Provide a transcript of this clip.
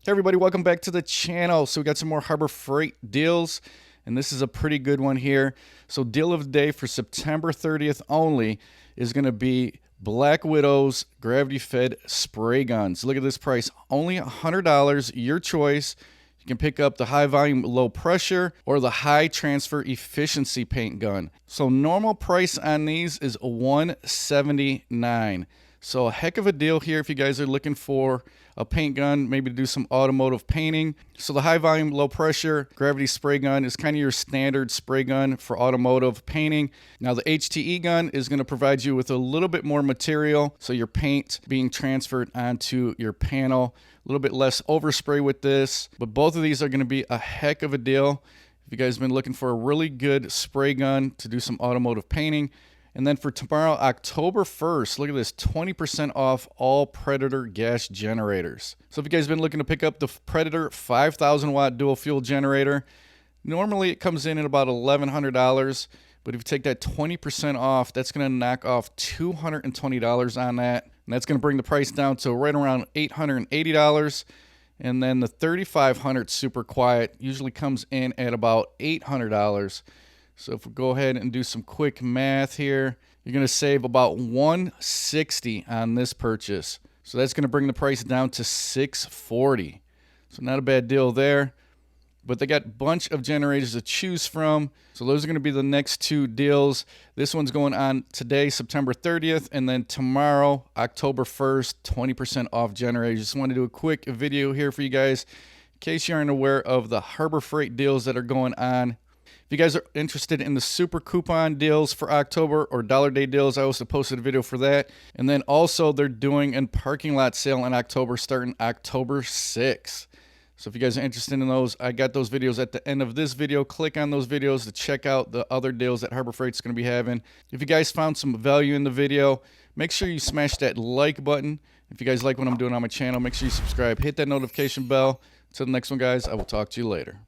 Hey everybody, welcome back to the channel. So we got some more Harbor Freight deals, and this is a pretty good one here. So deal of the day for September 30th only is going to be Black Widow's gravity fed spray guns. Look at this price, only $100, your choice. You can pick up the high volume, low pressure or the high transfer efficiency paint gun. So normal price on these is $179. So a heck of a deal here if you guys are looking for a paint gun, maybe to do some automotive painting. So the high volume, low pressure gravity spray gun is kind of your standard spray gun for automotive painting. Now the HTE gun is going to provide you with a little bit more material, so your paint being transferred onto your panel. A little bit less overspray with this, but both of these are going to be a heck of a deal if you guys have been looking for a really good spray gun to do some automotive painting. And then for tomorrow, October 1st, look at this, 20% off all Predator gas generators. So if you guys have been looking to pick up the Predator 5,000 watt dual fuel generator, normally it comes in at about $1,100. But if you take that 20% off, that's going to knock off $220 on that. And that's going to bring the price down to right around $880. And then the 3500 Super Quiet usually comes in at about $800. So if we go ahead and do some quick math here, you're going to save about $160 on this purchase. So that's going to bring the price down to $640. So not a bad deal there. But they got a bunch of generators to choose from. So those are going to be the next two deals. This one's going on today, September 30th, and then tomorrow, October 1st, 20% off generators. Just want to do a quick video here for you guys in case you aren't aware of the Harbor Freight deals that are going on. If you guys are interested in the super coupon deals for October or dollar day deals, I also posted a video for that. And then also they're doing a parking lot sale in October starting October 6th. So if you guys are interested in those, I got those videos at the end of this video. Click on those videos to check out the other deals that Harbor Freight's going to be having. If you guys found some value in the video, make sure you smash that like button. If you guys like what I'm doing on my channel, make sure you subscribe, hit that notification bell. Until the next one, guys, I will talk to you later.